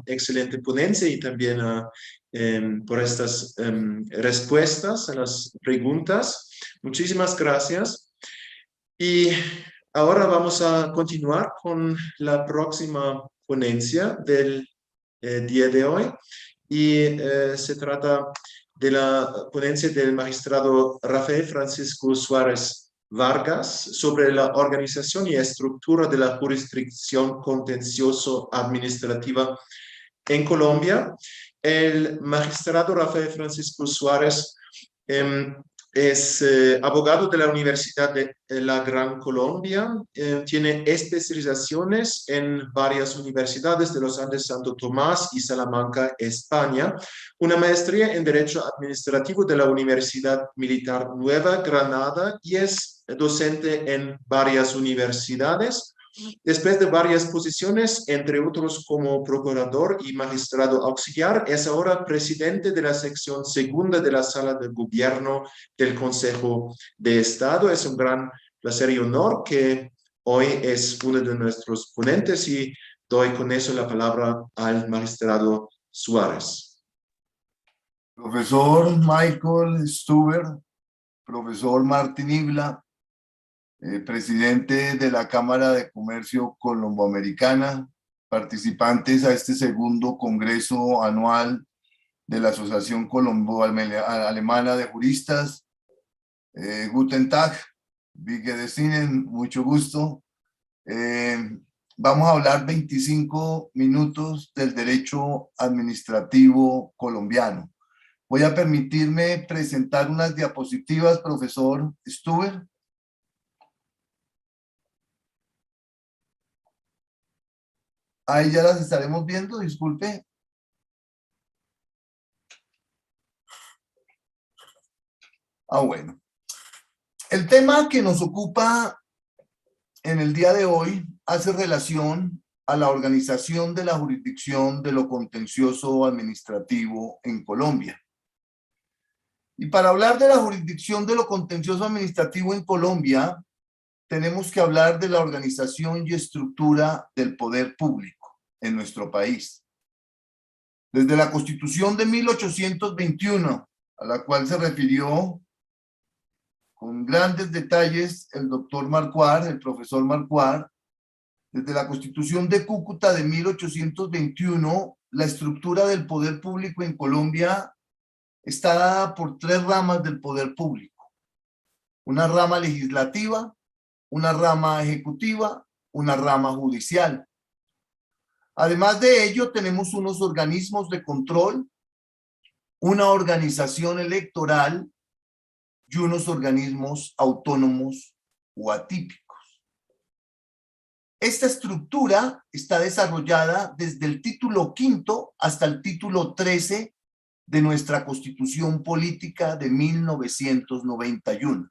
excelente ponencia y también por estas respuestas a las preguntas. Muchísimas gracias. Y ahora vamos a continuar con la próxima ponencia del día de hoy. Y se trata de la ponencia del magistrado Rafael Francisco Suárez Vargas sobre la organización y estructura de la jurisdicción contencioso administrativa en Colombia. El magistrado Rafael Francisco Suárez es abogado de la Universidad de la Gran Colombia, tiene especializaciones en varias universidades de los Andes, Santo Tomás y Salamanca, España, una maestría en Derecho Administrativo de la Universidad Militar Nueva Granada y es docente en varias universidades. Después de varias posiciones, entre otros como procurador y magistrado auxiliar, es ahora presidente de la sección segunda de la Sala de Gobierno del Consejo de Estado. Es un gran placer y honor que hoy es uno de nuestros ponentes y doy con eso la palabra al magistrado Suárez. Profesor Michael Stuber, profesor Martín Ibla, presidente de la Cámara de Comercio Colomboamericana, participantes a este segundo Congreso Anual de la Asociación Colombo-Alemana de Juristas. Guten Tag, wie geht es Ihnen? Mucho gusto. Vamos a hablar 25 minutos del derecho administrativo colombiano. Voy a permitirme presentar unas diapositivas, profesor Stuber. Ahí ya las estaremos viendo, disculpe. Bueno. El tema que nos ocupa en el día de hoy hace relación a la organización de la jurisdicción de lo contencioso administrativo en Colombia. Y para hablar de la jurisdicción de lo contencioso administrativo en Colombia, tenemos que hablar de la organización y estructura del poder público en nuestro país. Desde la Constitución de 1821, a la cual se refirió con grandes detalles el doctor Marquardt, el profesor Marquardt, desde la Constitución de Cúcuta de 1821, la estructura del poder público en Colombia está dada por tres ramas del poder público. Una rama legislativa, una rama ejecutiva, una rama judicial. Además de ello, tenemos unos organismos de control, una organización electoral y unos organismos autónomos o atípicos. Esta estructura está desarrollada desde el título 5 hasta el título 13 de nuestra Constitución Política de 1991.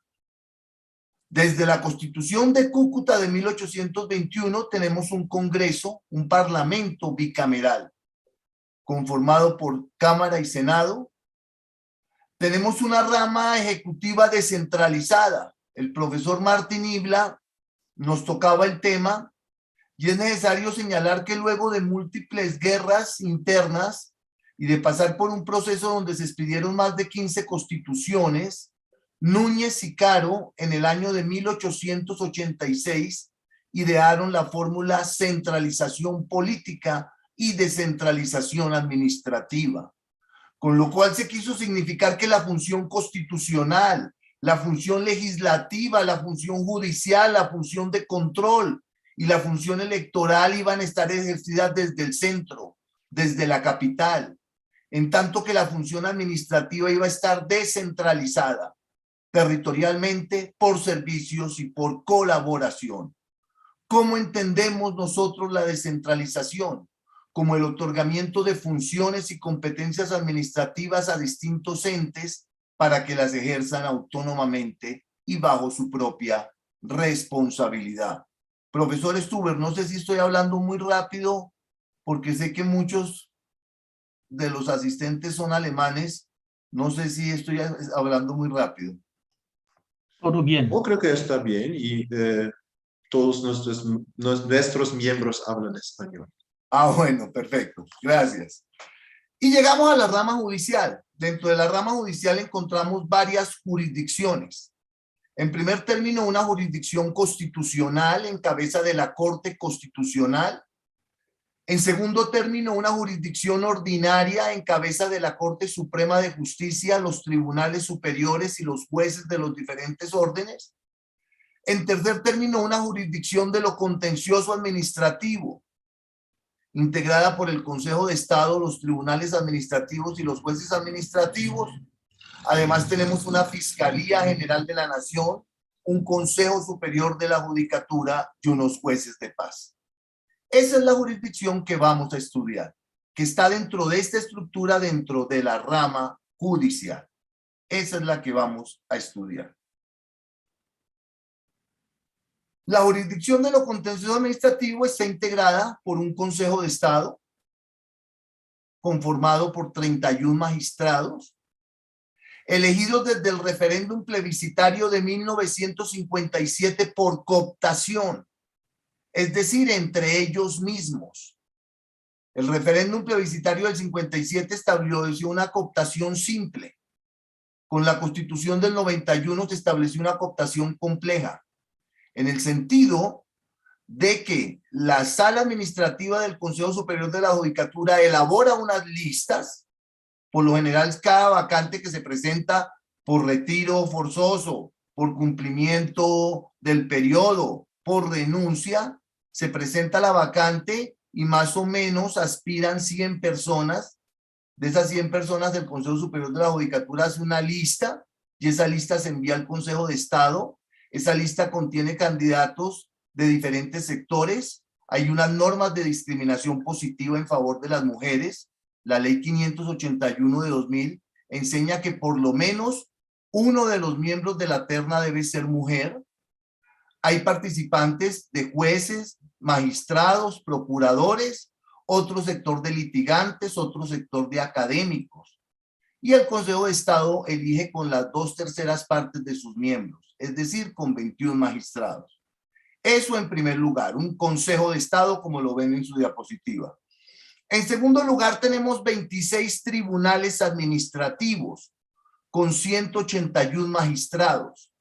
Desde la Constitución de Cúcuta de 1821 tenemos un Congreso, un Parlamento bicameral, conformado por Cámara y Senado. Tenemos una rama ejecutiva descentralizada. El profesor Martín Ibla nos tocaba el tema y es necesario señalar que luego de múltiples guerras internas y de pasar por un proceso donde se expidieron más de 15 constituciones, Núñez y Caro, en el año de 1886, idearon la fórmula centralización política y descentralización administrativa, con lo cual se quiso significar que la función constitucional, la función legislativa, la función judicial, la función de control y la función electoral iban a estar ejercidas desde el centro, desde la capital, en tanto que la función administrativa iba a estar descentralizada territorialmente, por servicios y por colaboración. ¿Cómo entendemos nosotros la descentralización? Como el otorgamiento de funciones y competencias administrativas a distintos entes para que las ejerzan autónomamente y bajo su propia responsabilidad. Profesor Stuber, no sé si estoy hablando muy rápido, porque sé que muchos de los asistentes son alemanes. No sé si estoy hablando muy rápido. Todo bien. Yo creo que está bien y todos nuestros miembros hablan español. Ah, bueno, perfecto. Gracias. Y llegamos a la rama judicial. Dentro de la rama judicial encontramos varias jurisdicciones. En primer término, una jurisdicción constitucional en cabeza de la Corte Constitucional. En segundo término, una jurisdicción ordinaria en cabeza de la Corte Suprema de Justicia, los tribunales superiores y los jueces de los diferentes órdenes. En tercer término, una jurisdicción de lo contencioso administrativo, integrada por el Consejo de Estado, los tribunales administrativos y los jueces administrativos. Además, tenemos una Fiscalía General de la Nación, un Consejo Superior de la Judicatura y unos jueces de paz. Esa es la jurisdicción que vamos a estudiar, que está dentro de esta estructura, dentro de la rama judicial. Esa es la que vamos a estudiar. La jurisdicción de lo contencioso administrativo está integrada por un Consejo de Estado conformado por 31 magistrados, elegidos desde el referéndum plebiscitario de 1957 por cooptación, es decir, entre ellos mismos. El referéndum plebiscitario del 57 estableció una cooptación simple. Con la Constitución del 91 se estableció una cooptación compleja, en el sentido de que la Sala Administrativa del Consejo Superior de la Judicatura elabora unas listas. Por lo general, cada vacante que se presenta por retiro forzoso, por cumplimiento del periodo, por renuncia, se presenta la vacante y más o menos aspiran 100 personas. De esas 100 personas, el Consejo Superior de la Judicatura hace una lista y esa lista se envía al Consejo de Estado. Esa lista contiene candidatos de diferentes sectores. Hay unas normas de discriminación positiva en favor de las mujeres. La ley 581 de 2000 enseña que por lo menos uno de los miembros de la terna debe ser mujer. Hay participantes de jueces, magistrados, procuradores, otro sector de litigantes, otro sector de académicos. Y el Consejo de Estado elige con las 2/3 partes de sus miembros, es decir, con 21 magistrados. Eso en primer lugar, un Consejo de Estado como lo ven en su diapositiva. En segundo lugar, tenemos 26 tribunales administrativos con 181 magistrados.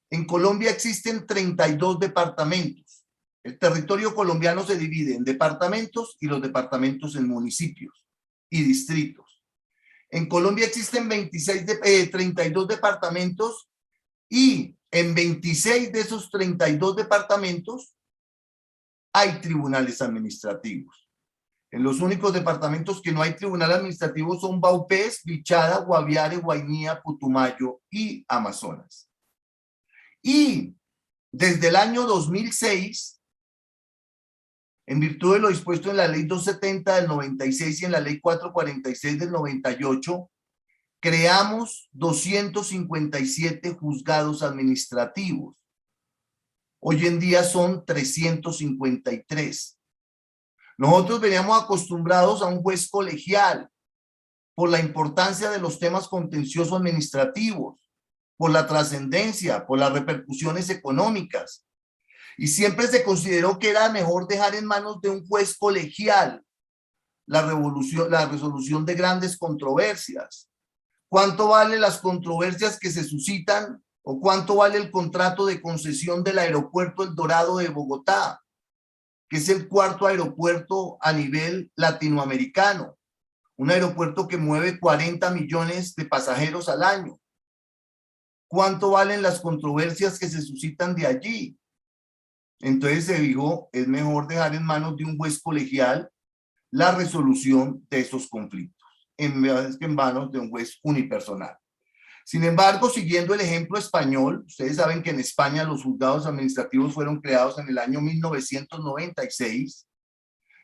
En Colombia existen 32 departamentos. El territorio colombiano se divide en departamentos y los departamentos en municipios y distritos. En Colombia existen 32 departamentos y en 26 de esos 32 departamentos hay tribunales administrativos. En los únicos departamentos que no hay tribunal administrativo son Vaupés, Bichada, Guaviare, Guainía, Putumayo y Amazonas. Y desde el año 2006, en virtud de lo dispuesto en la ley 270 del 96 y en la ley 446 del 98, creamos 257 juzgados administrativos. Hoy en día son 353. Nosotros veníamos acostumbrados a un juez colegial por la importancia de los temas contenciosos administrativos, por la trascendencia, por las repercusiones económicas. Y siempre se consideró que era mejor dejar en manos de un juez colegial la resolución de grandes controversias. ¿Cuánto valen las controversias que se suscitan o cuánto vale el contrato de concesión del aeropuerto El Dorado de Bogotá, que es el 4º aeropuerto a nivel latinoamericano? Un aeropuerto que mueve 40 millones de pasajeros al año. ¿Cuánto valen las controversias que se suscitan de allí? Entonces se dijo, es mejor dejar en manos de un juez colegial la resolución de esos conflictos, en vez que en manos de un juez unipersonal. Sin embargo, siguiendo el ejemplo español, ustedes saben que en España los juzgados administrativos fueron creados en el año 1996.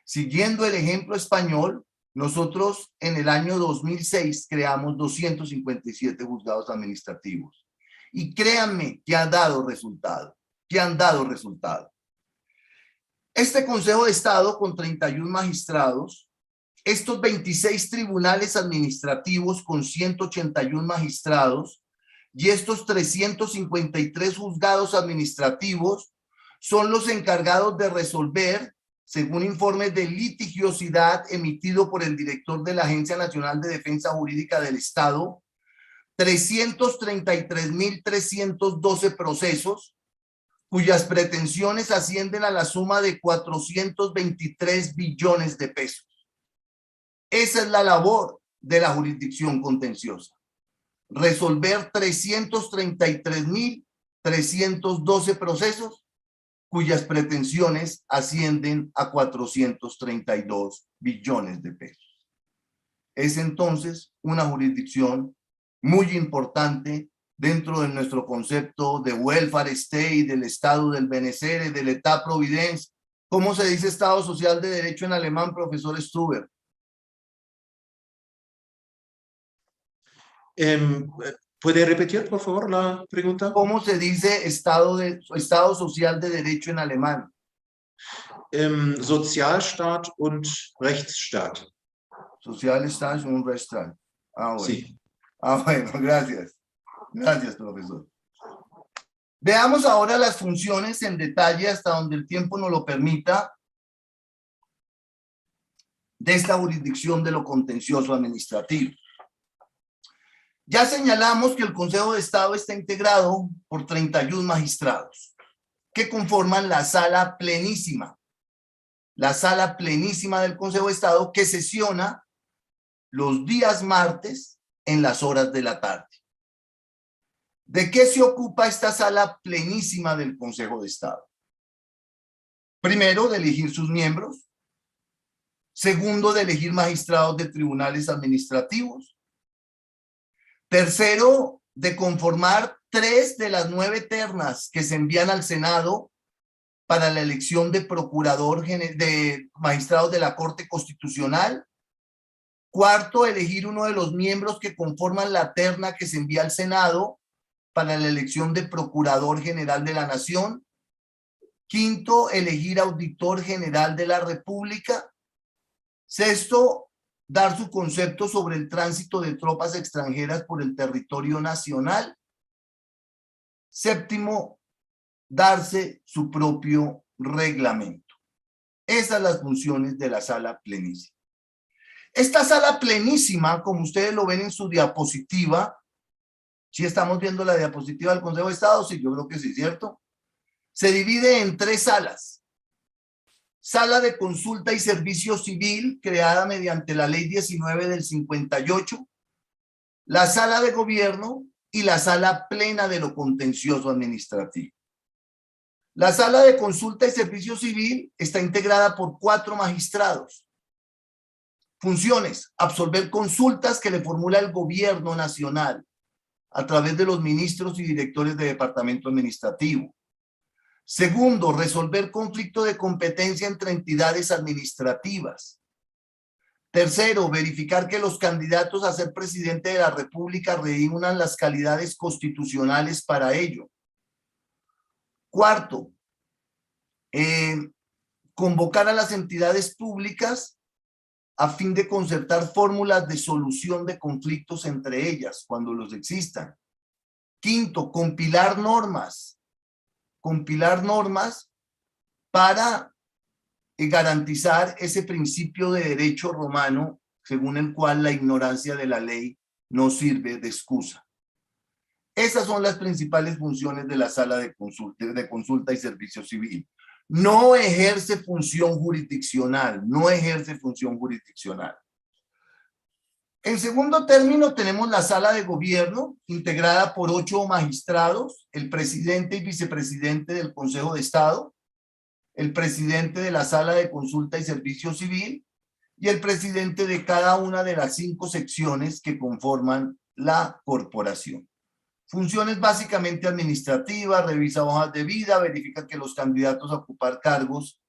Siguiendo el ejemplo español, nosotros en el año 2006 creamos 257 juzgados administrativos. Y créanme que han dado resultado, Este Consejo de Estado con 31 magistrados, estos 26 tribunales administrativos con 181 magistrados y estos 353 juzgados administrativos son los encargados de resolver según informes de litigiosidad emitido por el director de la Agencia Nacional de Defensa Jurídica del Estado, 333.312 procesos, cuyas pretensiones ascienden a la suma de 423 billones de pesos. Esa es la labor de la jurisdicción contenciosa: resolver 333.312 procesos cuyas pretensiones ascienden a 432 billones de pesos. Es entonces una jurisdicción muy importante dentro de nuestro concepto de welfare state, del estado del benecer, del état providence. ¿Cómo se dice Estado Social de Derecho en alemán, profesor Stuber? ¿Puede repetir, por favor, la pregunta? ¿Cómo se dice Estado Social de Derecho en alemán? Sozialstaat und Rechtsstaat. Sozialstaat und Rechtsstaat. Ah, bueno. Sí. Ah, bueno, gracias. Gracias, profesor. Veamos ahora las funciones en detalle hasta donde el tiempo nos lo permita de esta jurisdicción de lo contencioso administrativo. Ya señalamos que el Consejo de Estado está integrado por 31 magistrados que conforman la sala plenísima. La sala plenísima del Consejo de Estado, que sesiona los días martes en las horas de la tarde. ¿De qué se ocupa esta sala plenísima del Consejo de Estado? Primero, de elegir sus miembros. Segundo, de elegir magistrados de tribunales administrativos. Tercero, de conformar 3 de las 9 ternas que se envían al Senado para la elección de procurador de magistrados de la Corte Constitucional. Cuarto, elegir uno de los miembros que conforman la terna que se envía al Senado para la elección de Procurador General de la Nación. Quinto, elegir Auditor General de la República. Sexto, dar su concepto sobre el tránsito de tropas extranjeras por el territorio nacional. Séptimo, darse su propio reglamento. Esas son las funciones de la sala plenísima. Esta sala plenísima, como ustedes lo ven en su diapositiva, ¿sí estamos viendo la diapositiva del Consejo de Estado? Sí, yo creo que sí, ¿cierto? Se divide en 3 salas. Sala de consulta y servicio civil, creada mediante la Ley 19 del 58, la sala de gobierno y la sala plena de lo contencioso administrativo. La sala de consulta y servicio civil está integrada por 4 magistrados. Funciones: absolver consultas que le formula el gobierno nacional a través de los ministros y directores de departamento administrativo. Segundo, resolver conflicto de competencia entre entidades administrativas. Tercero, verificar que los candidatos a ser presidente de la República reúnan las calidades constitucionales para ello. Cuarto, convocar a las entidades públicas a fin de concertar fórmulas de solución de conflictos entre ellas cuando los existan. Quinto, compilar normas para garantizar ese principio de derecho romano según el cual la ignorancia de la ley no sirve de excusa. Esas son las principales funciones de la sala de consulta y servicio civil. No ejerce función jurisdiccional, En segundo término, tenemos la sala de gobierno, integrada por 8 magistrados, el presidente y vicepresidente del Consejo de Estado, el presidente de la sala de consulta y servicio civil y el presidente de cada una de las 5 secciones que conforman la corporación. Funciones básicamente administrativas: revisa hojas de vida, verifica que los candidatos a ocupar cargos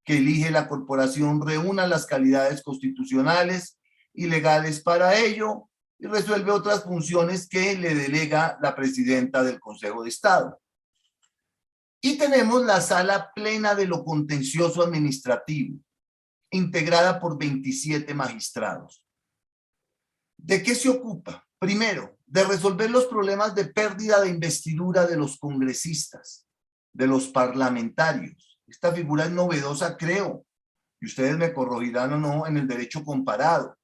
que elige la corporación reúnan las calidades constitucionales y legales para ello, y resuelve otras funciones que le delega la presidenta del Consejo de Estado. Y tenemos la sala plena de lo contencioso administrativo, integrada por 27 magistrados. ¿De qué se ocupa? Primero, de resolver los problemas de pérdida de investidura de los congresistas, de los parlamentarios. Esta figura es novedosa, creo, y ustedes me corregirán o no, en el derecho comparado.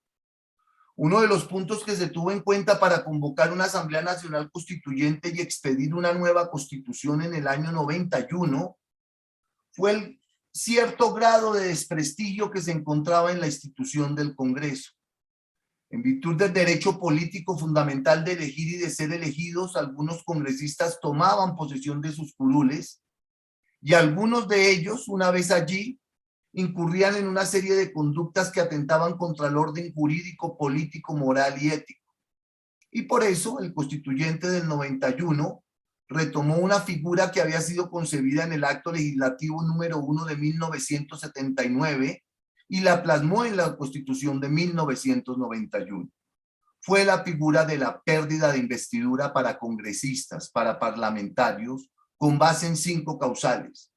Uno de los puntos que se tuvo en cuenta para convocar una Asamblea Nacional Constituyente y expedir una nueva Constitución en el año 91 fue el cierto grado de desprestigio que se encontraba en la institución del Congreso. En virtud del derecho político fundamental de elegir y de ser elegidos, algunos congresistas tomaban posesión de sus curules y algunos de ellos, una vez allí, incurrían en una serie de conductas que atentaban contra el orden jurídico, político, moral y ético. Y por eso el constituyente del 91 retomó una figura que había sido concebida en el acto legislativo número 1 de 1979 y la plasmó en la Constitución de 1991. Fue la figura de la pérdida de investidura para congresistas, para parlamentarios, con base en 5 causales.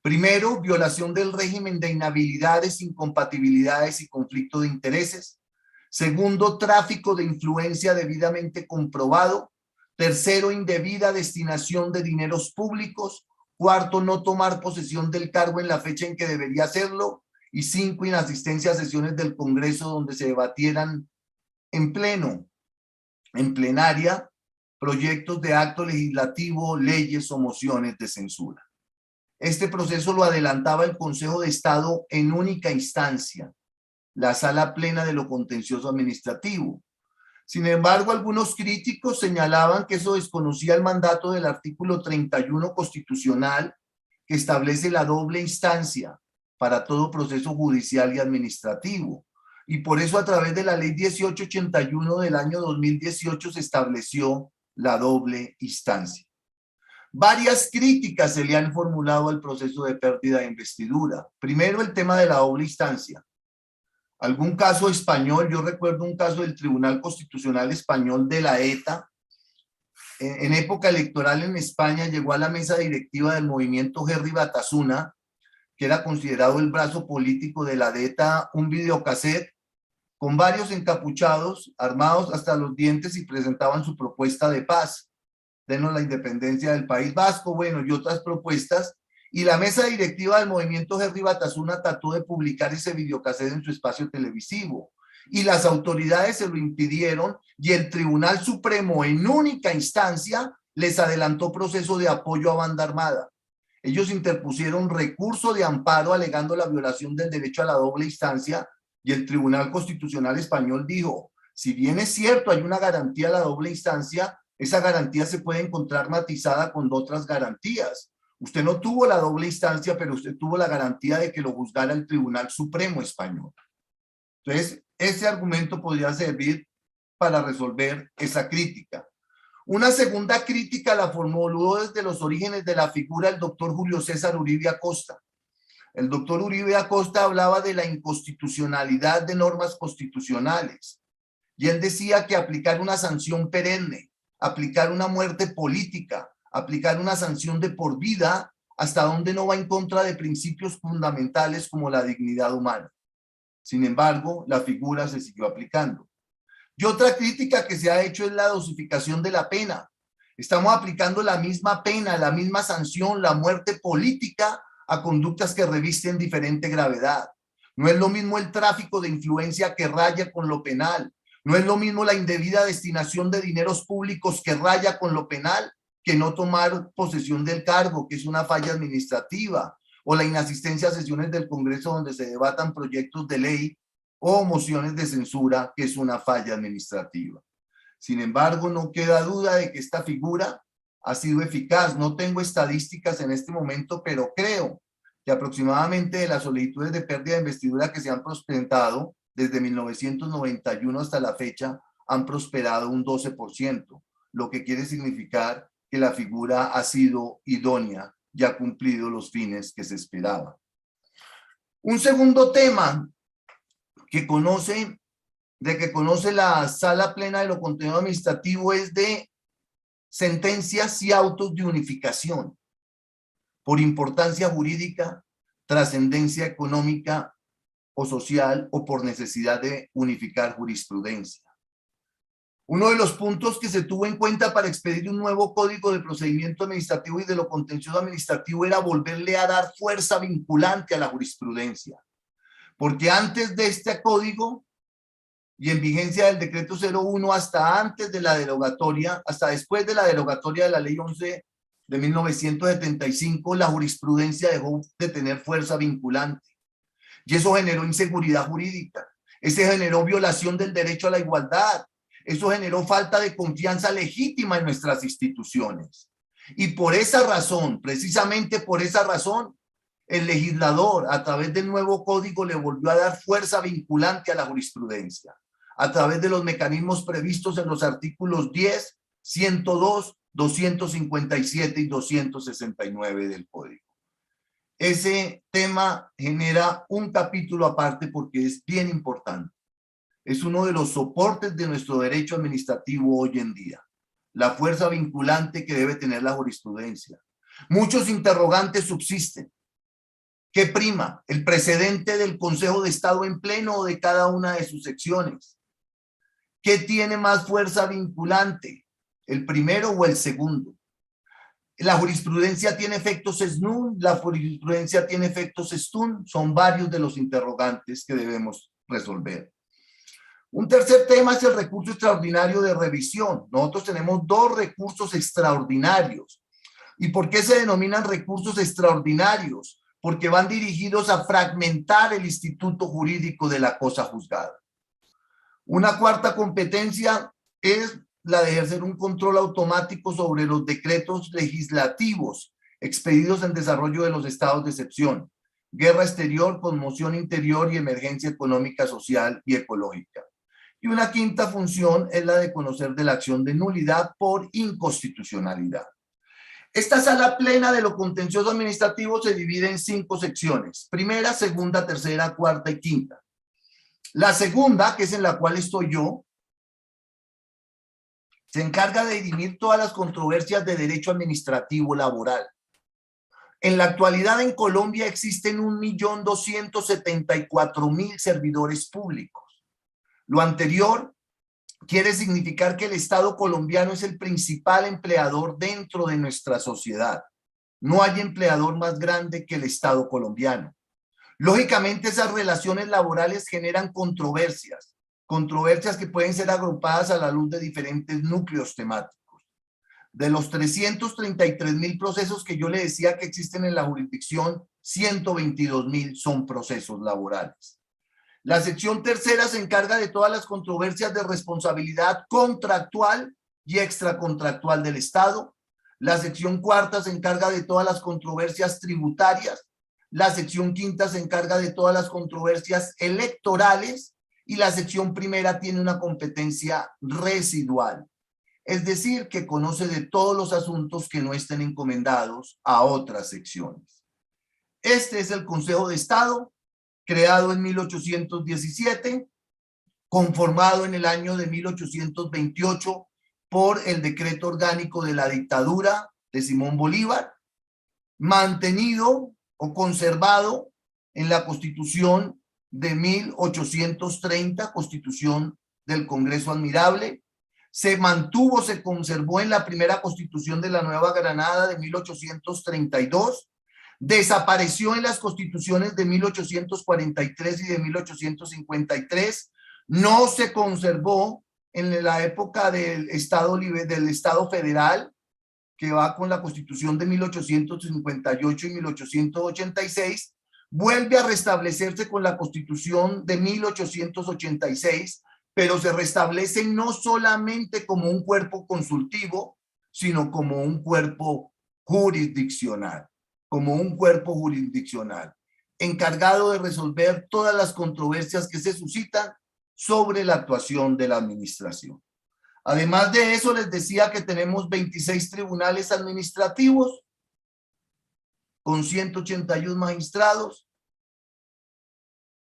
Primero, violación del régimen de inhabilidades, incompatibilidades y conflicto de intereses. Segundo, tráfico de influencia debidamente comprobado. Tercero, indebida destinación de dineros públicos. Cuarto, no tomar posesión del cargo en la fecha en que debería hacerlo. Y 5, inasistencia a sesiones del Congreso donde se debatieran en pleno, en plenaria, proyectos de acto legislativo, leyes o mociones de censura. Este proceso lo adelantaba el Consejo de Estado en única instancia, la sala plena de lo contencioso administrativo. Sin embargo, algunos críticos señalaban que eso desconocía el mandato del artículo 31 constitucional que establece la doble instancia para todo proceso judicial y administrativo. Y por eso a través de la ley 1881 del año 2018 se estableció la doble instancia. Varias críticas se le han formulado al proceso de pérdida de investidura. Primero, el tema de la doble instancia. Algún caso español, yo recuerdo un caso del Tribunal Constitucional Español de la ETA, en época electoral en España llegó a la mesa directiva del movimiento Herri Batasuna, que era considerado el brazo político de la ETA, un videocassette con varios encapuchados, armados hasta los dientes y presentaban su propuesta de paz. Denos la independencia del País Vasco, bueno, y otras propuestas. Y la mesa directiva del movimiento Herri Batasuna trató de publicar ese videocassette en su espacio televisivo. Y las autoridades se lo impidieron y el Tribunal Supremo en única instancia les adelantó proceso de apoyo a banda armada. Ellos interpusieron recurso de amparo alegando la violación del derecho a la doble instancia y el Tribunal Constitucional Español dijo, si bien es cierto hay una garantía a la doble instancia, esa garantía se puede encontrar matizada con otras garantías. Usted no tuvo la doble instancia, pero usted tuvo la garantía de que lo juzgara el Tribunal Supremo Español. Entonces, ese argumento podría servir para resolver esa crítica. Una segunda crítica la formuló desde los orígenes de la figura el doctor Julio César Uribe Acosta. El doctor Uribe Acosta hablaba de la inconstitucionalidad de normas constitucionales y él decía que aplicar una sanción perenne, aplicar una muerte política, aplicar una sanción de por vida, hasta donde no va en contra de principios fundamentales como la dignidad humana. Sin embargo, la figura se siguió aplicando. Y otra crítica que se ha hecho es la dosificación de la pena. Estamos aplicando la misma pena, la misma sanción, la muerte política a conductas que revisten diferente gravedad. No es lo mismo el tráfico de influencia que raya con lo penal. No es lo mismo la indebida destinación de dineros públicos que raya con lo penal que no tomar posesión del cargo, que es una falla administrativa, o la inasistencia a sesiones del Congreso donde se debatan proyectos de ley o mociones de censura, que es una falla administrativa. Sin embargo, no queda duda de que esta figura ha sido eficaz. No tengo estadísticas en este momento, pero creo que aproximadamente de las solicitudes de pérdida de investidura que se han presentado desde 1991 hasta la fecha, han prosperado un 12%, lo que quiere significar que la figura ha sido idónea y ha cumplido los fines que se esperaban. Un segundo tema que conoce la Sala Plena de lo Contencioso Administrativo es de sentencias y autos de unificación por importancia jurídica, trascendencia económica o social o por necesidad de unificar jurisprudencia. Uno de los puntos que se tuvo en cuenta para expedir un nuevo código de procedimiento administrativo y de lo contencioso administrativo era volverle a dar fuerza vinculante a la jurisprudencia. porque antes de este código y en vigencia del decreto 01 hasta antes de la derogatoria, hasta después de la derogatoria de la ley 11 de 1975, la jurisprudencia dejó de tener fuerza vinculante y eso generó inseguridad jurídica, eso generó violación del derecho a la igualdad, eso generó falta de confianza legítima en nuestras instituciones. Y por esa razón, precisamente por esa razón, el legislador a través del nuevo código le volvió a dar fuerza vinculante a la jurisprudencia, a través de los mecanismos previstos en los artículos 10, 102, 257 y 269 del código. Ese tema genera un capítulo aparte porque es bien importante. Es uno de los soportes de nuestro derecho administrativo hoy en día. La fuerza vinculante que debe tener la jurisprudencia. Muchos interrogantes subsisten. ¿Qué prima? ¿El precedente del Consejo de Estado en pleno o de cada una de sus secciones? ¿Qué tiene más fuerza vinculante? ¿El primero o el segundo? La jurisprudencia tiene efectos SNUN, la jurisprudencia tiene efectos STUN, son varios de los interrogantes que debemos resolver. Un tercer tema es el recurso extraordinario de revisión. Nosotros tenemos dos recursos extraordinarios. ¿Y por qué se denominan recursos extraordinarios? Porque van dirigidos a fragmentar el instituto jurídico de la cosa juzgada. Una cuarta competencia es la de ejercer un control automático sobre los decretos legislativos expedidos en desarrollo de los estados de excepción, guerra exterior, conmoción interior y emergencia económica, social y ecológica. Y una quinta función es la de conocer de la acción de nulidad por inconstitucionalidad. Esta sala plena de lo contencioso administrativo se divide en 5 secciones: primera, segunda, tercera, cuarta y quinta. La segunda, que es en la cual estoy yo, se encarga de dirimir todas las controversias de derecho administrativo laboral. En la actualidad en Colombia existen 1.274.000 servidores públicos. Lo anterior quiere significar que el Estado colombiano es el principal empleador dentro de nuestra sociedad. No hay empleador más grande que el Estado colombiano. Lógicamente, esas relaciones laborales generan controversias que pueden ser agrupadas a la luz de diferentes núcleos temáticos. De los 333.000 procesos que yo le decía que existen en la jurisdicción, 122.000 son procesos laborales. La sección tercera se encarga de todas las controversias de responsabilidad contractual y extracontractual del Estado. La sección cuarta se encarga de todas las controversias tributarias. La sección quinta se encarga de todas las controversias electorales y la sección primera tiene una competencia residual. Es decir, que conoce de todos los asuntos que no estén encomendados a otras secciones. Este es el Consejo de Estado, creado en 1817, conformado en el año de 1828 por el decreto orgánico de la dictadura de Simón Bolívar, mantenido o conservado en la Constitución de 1830, Constitución del Congreso Admirable. Se mantuvo, se conservó en la primera Constitución de la Nueva Granada de 1832, desapareció en las constituciones de 1843 y de 1853, no se conservó en la época del Estado Federal, que va con la Constitución de 1858 y 1886, vuelve a restablecerse con la Constitución de 1886, pero se restablece no solamente como un cuerpo consultivo, sino como un cuerpo jurisdiccional, encargado de resolver todas las controversias que se suscitan sobre la actuación de la administración. Además de eso, les decía que tenemos 26 tribunales administrativos con 181 magistrados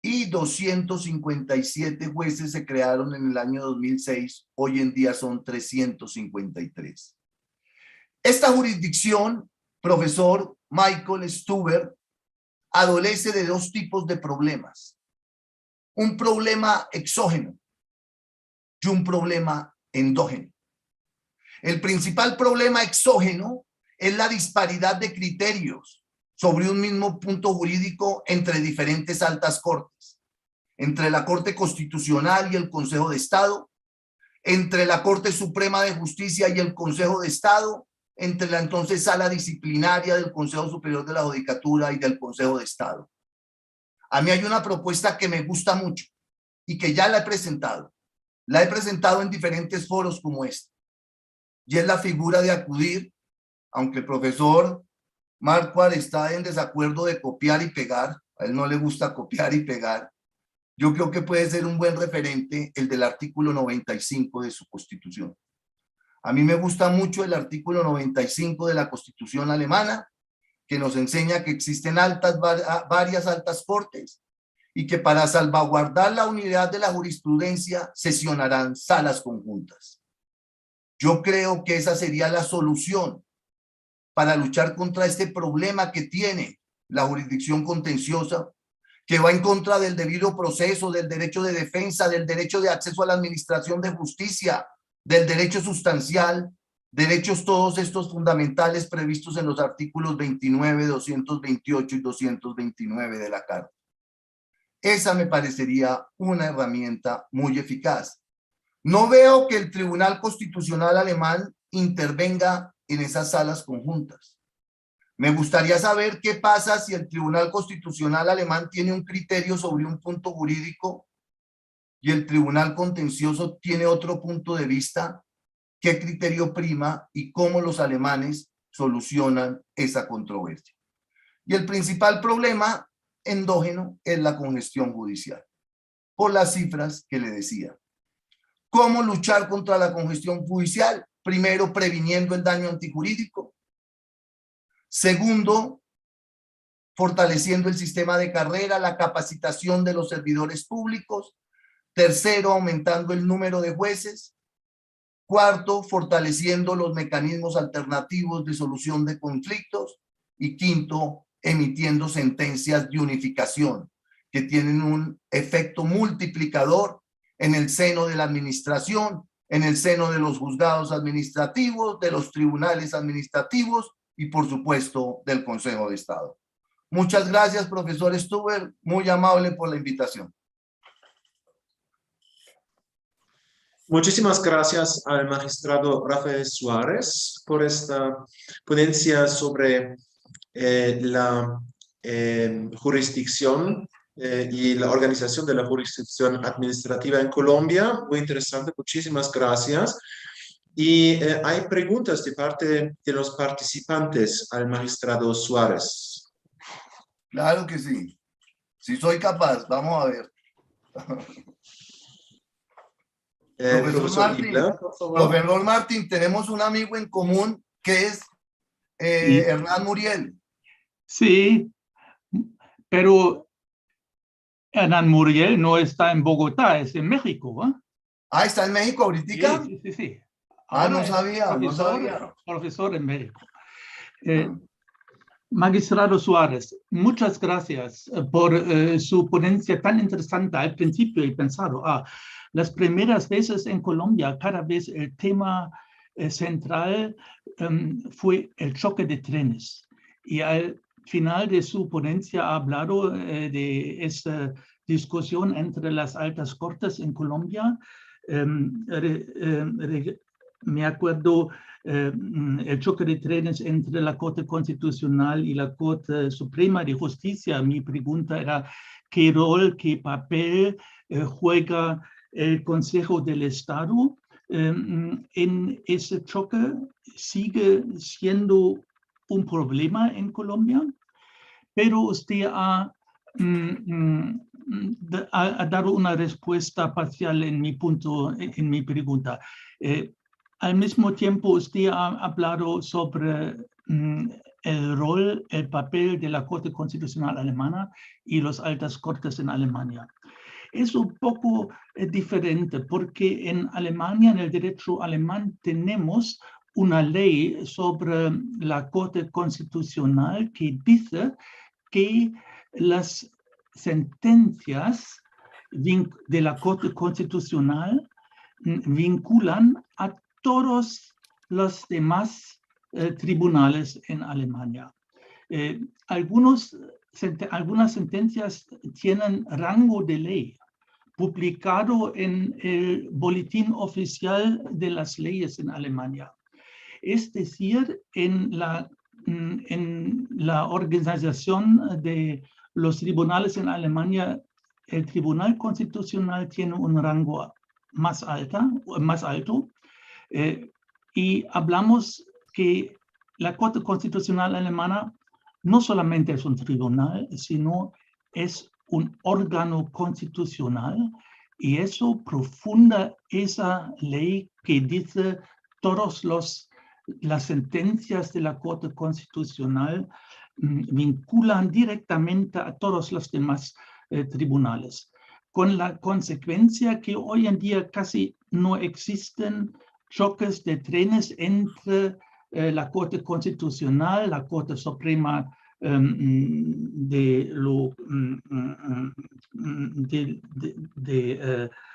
y 257 jueces se crearon en el año 2006. Hoy en día son 353. Esta jurisdicción, profesor Michael Stuber, adolece de 2 tipos de problemas. Un problema exógeno y un problema endógeno. El principal problema exógeno es la disparidad de criterios sobre un mismo punto jurídico entre diferentes altas cortes. entre la Corte Constitucional y el Consejo de Estado, entre la Corte Suprema de Justicia y el Consejo de Estado, entre la entonces Sala Disciplinaria del Consejo Superior de la Judicatura y del Consejo de Estado. A mí hay una propuesta que me gusta mucho y que ya la he presentado. La he presentado en diferentes foros como este. Y es la figura de acudir, aunque el profesor Marquardt está en desacuerdo de copiar y pegar, a él no le gusta copiar y pegar, yo creo que puede ser un buen referente el del artículo 95 de su Constitución. A mí me gusta mucho el artículo 95 de la Constitución alemana, que nos enseña que existen varias altas cortes y que para salvaguardar la unidad de la jurisprudencia sesionarán salas conjuntas. Yo creo que esa sería la solución para luchar contra este problema que tiene la jurisdicción contenciosa, que va en contra del debido proceso, del derecho de defensa, del derecho de acceso a la administración de justicia, del derecho sustancial, derechos todos estos fundamentales previstos en los artículos 29, 228 y 229 de la Carta. Esa me parecería una herramienta muy eficaz. No veo que el Tribunal Constitucional alemán intervenga en esas salas conjuntas. Me gustaría saber qué pasa si el Tribunal Constitucional alemán tiene un criterio sobre un punto jurídico y el Tribunal Contencioso tiene otro punto de vista, qué criterio prima y cómo los alemanes solucionan esa controversia. Y el principal problema endógeno es la congestión judicial, por las cifras que le decía. ¿Cómo luchar contra la congestión judicial? Primero, previniendo el daño antijurídico. Segundo, fortaleciendo el sistema de carrera, la capacitación de los servidores públicos. Tercero, aumentando el número de jueces. Cuarto, fortaleciendo los mecanismos alternativos de solución de conflictos. Y quinto, emitiendo sentencias de unificación que tienen un efecto multiplicador en el seno de la administración, en el seno de los juzgados administrativos, de los tribunales administrativos y, por supuesto, del Consejo de Estado. Muchas gracias, profesor Stuber, muy amable por la invitación. Muchísimas gracias al magistrado Rafael Suárez por esta ponencia sobre la jurisdicción y la organización de la jurisdicción administrativa en Colombia. Muy interesante, muchísimas gracias. Y hay preguntas de parte de los participantes al magistrado Suárez. Claro que sí. Si soy capaz, vamos a ver. Profesor Martín, tenemos un amigo en común que es Hernán Muriel. Sí, pero Hernán Muriel no está en Bogotá, es en México, ¿eh? Ah, ¿está en México ahorita? Sí. Ah, no sabía, no sabía. Profesor en México. Magistrado Suárez, muchas gracias por su ponencia tan interesante. Al principio he pensado, las primeras veces en Colombia, cada vez el tema central fue el choque de trenes. Y al final de su ponencia ha hablado de esta discusión entre las altas cortes en Colombia. Me acuerdo el choque de trenes entre la Corte Constitucional y la Corte Suprema de Justicia. Mi pregunta era, ¿qué rol, qué papel juega el Consejo del Estado en ese choque? ¿Sigue siendo un problema en Colombia? Pero usted ha dado una respuesta parcial en mi pregunta. Al mismo tiempo, usted ha hablado sobre el rol, el papel de la Corte Constitucional Alemana y las altas cortes en Alemania. Es un poco diferente porque en Alemania, en el derecho alemán, tenemos una ley sobre la Corte Constitucional que dice que las sentencias de la Corte Constitucional vinculan a todos los demás tribunales en Alemania. Algunas sentencias tienen rango de ley publicado en el Boletín Oficial de las Leyes en Alemania. Es decir, en la organización de los tribunales en Alemania, el Tribunal Constitucional tiene un rango más alto, y hablamos que la Corte Constitucional Alemana no solamente es un tribunal, sino es un órgano constitucional, y eso profunda esa ley que dice todas las sentencias de la Corte Constitucional vinculan directamente a todos los demás tribunales, con la consecuencia que hoy en día casi no existen choques de trenes entre la Corte Constitucional, la Corte Suprema de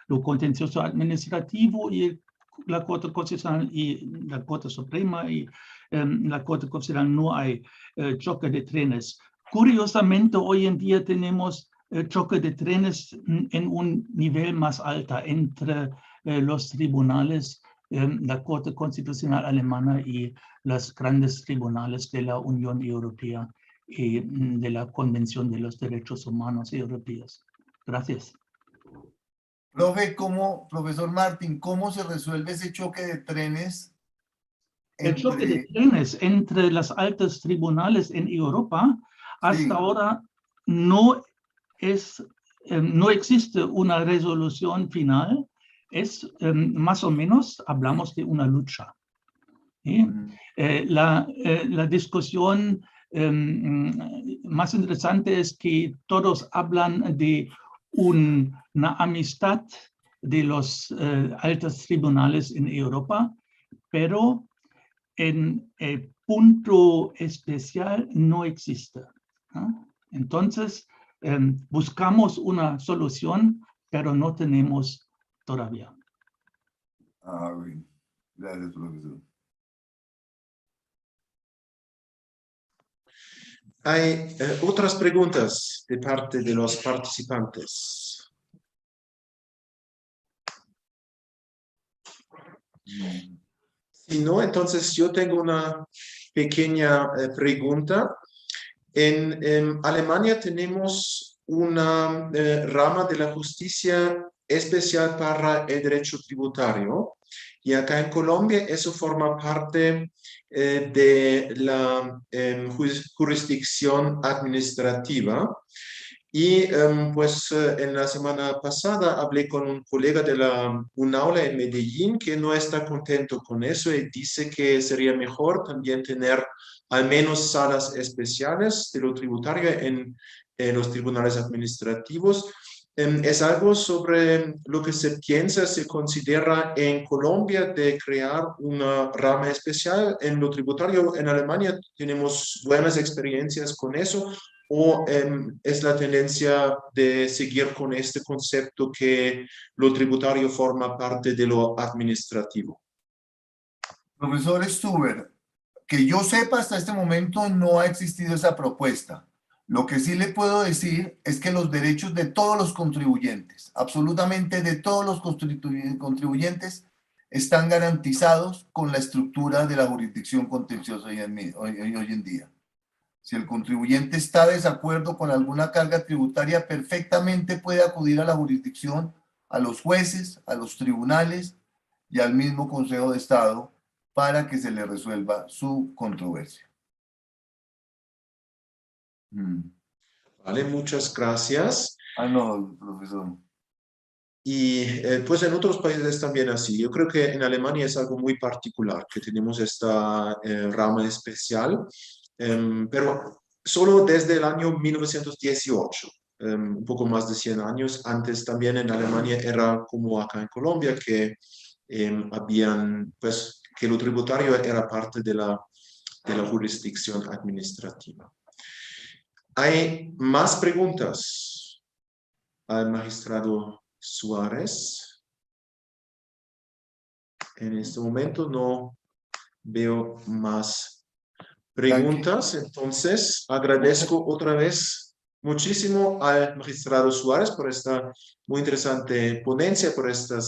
lo contencioso administrativo, y la Corte Constitucional y la Corte Suprema y la Corte Constitucional no hay choque de trenes. Curiosamente, hoy en día tenemos choque de trenes en un nivel más alto entre los tribunales, la Corte Constitucional Alemana y los grandes tribunales de la Unión Europea y de la Convención de los Derechos Humanos Europeos. Gracias. Profesor Martín, ¿cómo se resuelve ese choque de trenes? El choque de trenes entre los altos tribunales en Europa hasta ahora no existe una resolución final. Es más o menos, hablamos de una lucha. ¿Sí? La discusión más interesante es que todos hablan de una amistad de los altos tribunales en Europa, pero en el punto especial no existe, ¿no? Entonces, buscamos una solución, pero no tenemos todavía. Bien. Gracias, profesor. ¿Hay otras preguntas de parte de los participantes? Si no, entonces yo tengo una pequeña pregunta. En Alemania tenemos una rama de la justicia especial para el derecho tributario, y acá en Colombia eso forma parte de la jurisdicción administrativa. Y pues en la semana pasada hablé con un colega de la UNAULA en Medellín que no está contento con eso y dice que sería mejor también tener al menos salas especiales de lo tributario en los tribunales administrativos. Es algo sobre lo que se piensa, se considera en Colombia de crear una rama especial en lo tributario. En Alemania tenemos buenas experiencias con eso, o es la tendencia de seguir con este concepto que lo tributario forma parte de lo administrativo. Profesor Stuber, que yo sepa hasta este momento no ha existido esa propuesta. Lo que sí le puedo decir es que los derechos de todos los contribuyentes, absolutamente de todos los contribuyentes, están garantizados con la estructura de la jurisdicción contenciosa hoy en día. Si el contribuyente está de desacuerdo con alguna carga tributaria, perfectamente puede acudir a la jurisdicción, a los jueces, a los tribunales y al mismo Consejo de Estado para que se le resuelva su controversia. Vale, muchas gracias. No, profesor. Y pues en otros países es también así. Yo creo que en Alemania es algo muy particular, que tenemos esta rama especial, pero solo desde el año 1918, un poco más de 100 años. Antes también en Alemania era como acá en Colombia, que pues, que lo tributario era parte de la jurisdicción administrativa. ¿Hay más preguntas al magistrado Suárez? En este momento no veo más preguntas, entonces agradezco otra vez muchísimo al magistrado Suárez por esta muy interesante ponencia, por estas